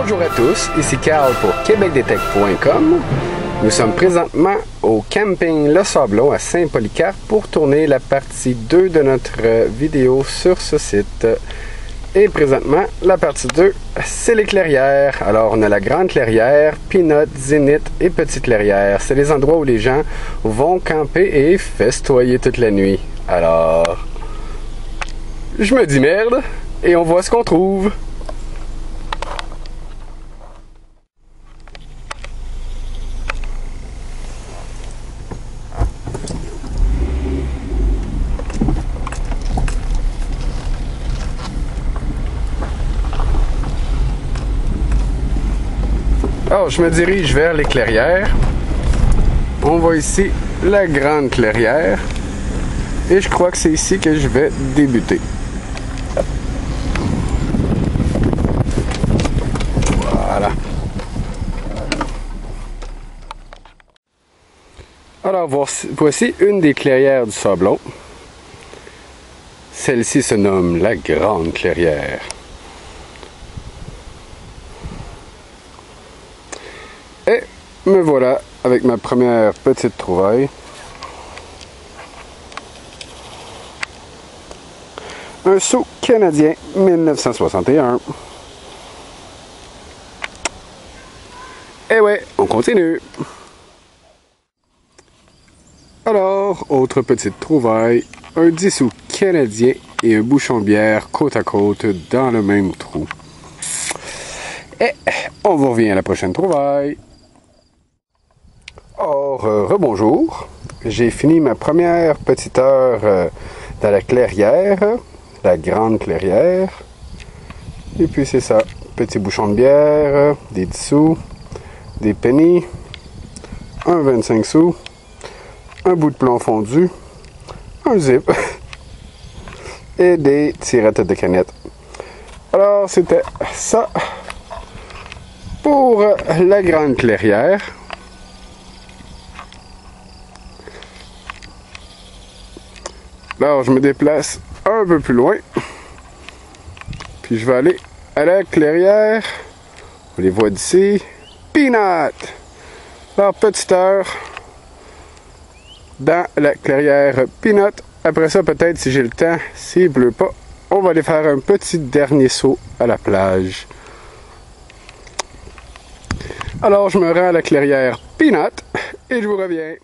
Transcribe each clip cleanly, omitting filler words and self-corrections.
Bonjour à tous, ici Carl pour québecdetech.com. Nous sommes présentement au camping Le Sablon à Saint-Polycarpe pour tourner la partie 2 de notre vidéo sur ce site. Et présentement, la partie 2, c'est les clairières. Alors, on a la Grande Clairière, Peanut, Zénith et Petite Clairière. C'est les endroits où les gens vont camper et festoyer toute la nuit. Alors, je me dis merde et on voit ce qu'on trouve. Alors, je me dirige vers les clairières. On voit ici la Grande Clairière. Et je crois que c'est ici que je vais débuter. Voilà. Alors, voici une des clairières du Sablon. Celle-ci se nomme la Grande Clairière. Et me voilà avec ma première petite trouvaille. Un seau canadien 1961. Et ouais, on continue. Alors, autre petite trouvaille. Un 10 sous canadien et un bouchon de bière côte à côte dans le même trou. Et on vous revient à la prochaine trouvaille. Or, rebonjour. J'ai fini ma première petite heure dans la clairière, la Grande Clairière. Et puis c'est ça, petit bouchon de bière, des 10 sous, des pennies, un 25 sous, un bout de plomb fondu, un zip et des tirettes de canettes. Alors, c'était ça pour la Grande Clairière. Alors, je me déplace un peu plus loin. Puis je vais aller à la clairière. On les voit d'ici. Peanut! Alors, petite heure dans la clairière Peanut. Après ça, peut-être, si j'ai le temps, s'il pleut pas, on va aller faire un petit dernier saut à la plage. Alors, je me rends à la clairière Peanut et je vous reviens.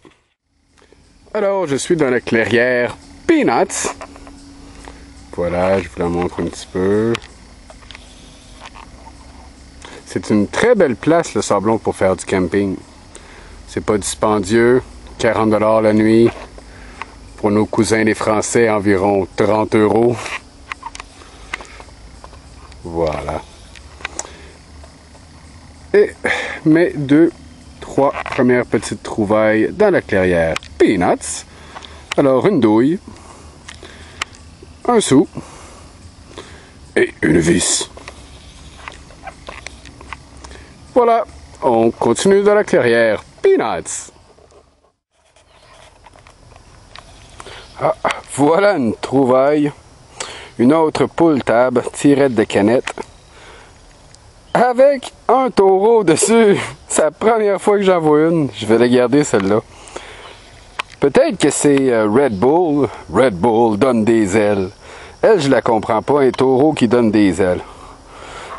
Alors, je suis dans la clairière Peanuts. Voilà, je vous la montre un petit peu. C'est une très belle place, le Sablon, pour faire du camping. C'est pas dispendieux, 40 $ la nuit. Pour nos cousins les Français, environ 30 €. Voilà. Et mes 3 premières petites trouvailles dans la clairière Peanuts. Alors, une douille, un sou et une vis. Voilà, on continue dans la clairière Peanuts. Ah, voilà une trouvaille. Une autre poule table, tirette de canette. Avec un taureau dessus. C'est la première fois que j'en vois une. Je vais la garder celle-là. Peut-être que c'est Red Bull. Red Bull donne des ailes. Elle, je la comprends pas. Un taureau qui donne des ailes.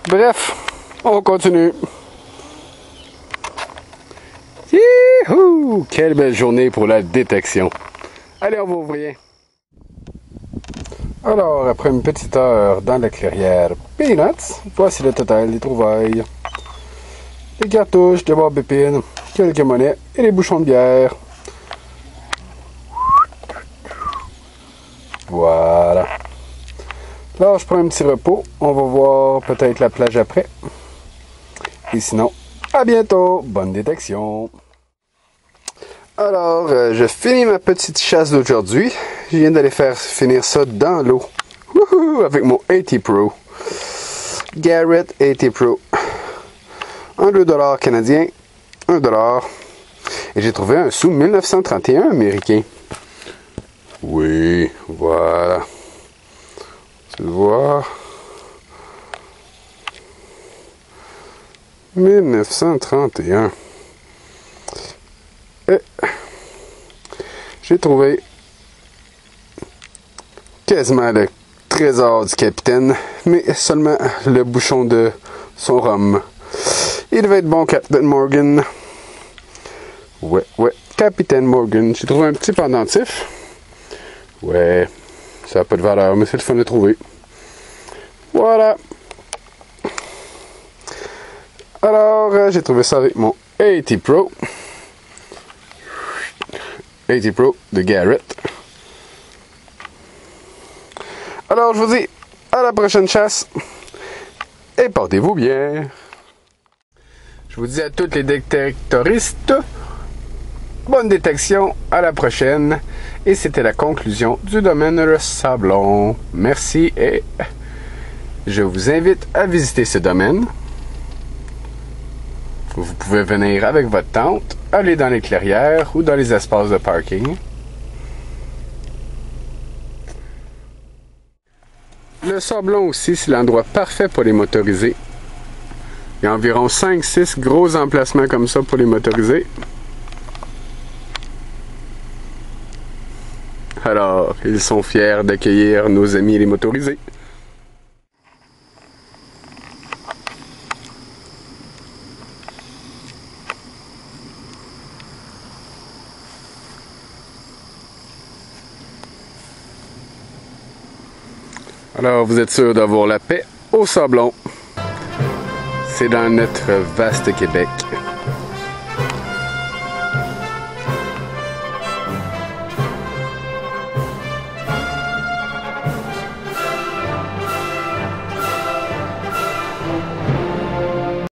Bref, on continue. Youhou! Quelle belle journée pour la détection. Allez, on va ouvrir. Alors, après une petite heure dans la clairière Peanuts, voici le total des trouvailles. Des cartouches, des barres d'épines, quelques monnaies et des bouchons de bière. Voilà. Alors, je prends un petit repos. On va voir peut-être la plage après. Et sinon, à bientôt. Bonne détection. Alors, je finis ma petite chasse d'aujourd'hui. Je viens d'aller faire finir ça dans l'eau. Wouhou! Avec mon AT Pro. Garrett AT Pro. Un 2 $ canadien. 1 $. Et j'ai trouvé un sous 1931 américain. Oui, voilà. Tu le vois. 1931. Et j'ai trouvé quasiment le trésor du capitaine, mais seulement le bouchon de son rhum. Il devait être bon, Captain Morgan. Ouais, Capitaine Morgan. J'ai trouvé un petit pendentif. Ouais, ça n'a pas de valeur, mais c'est le fun de trouver. Voilà. Alors, j'ai trouvé ça avec mon 80 Pro. 80 Pro de Garrett. Alors, je vous dis à la prochaine chasse. Et portez-vous bien. Je vous dis à tous les détectoristes, bonne détection, à la prochaine. Et c'était la conclusion du domaine Le Sablon. Merci et je vous invite à visiter ce domaine. Vous pouvez venir avec votre tente, aller dans les clairières ou dans les espaces de parking. Le Sablon aussi, c'est l'endroit parfait pour les motorisés. Il y a environ 5-6 gros emplacements comme ça pour les motorisés. Alors, ils sont fiers d'accueillir nos amis les motorisés. Alors, vous êtes sûr d'avoir la paix au Sablon. C'est dans notre vaste Québec.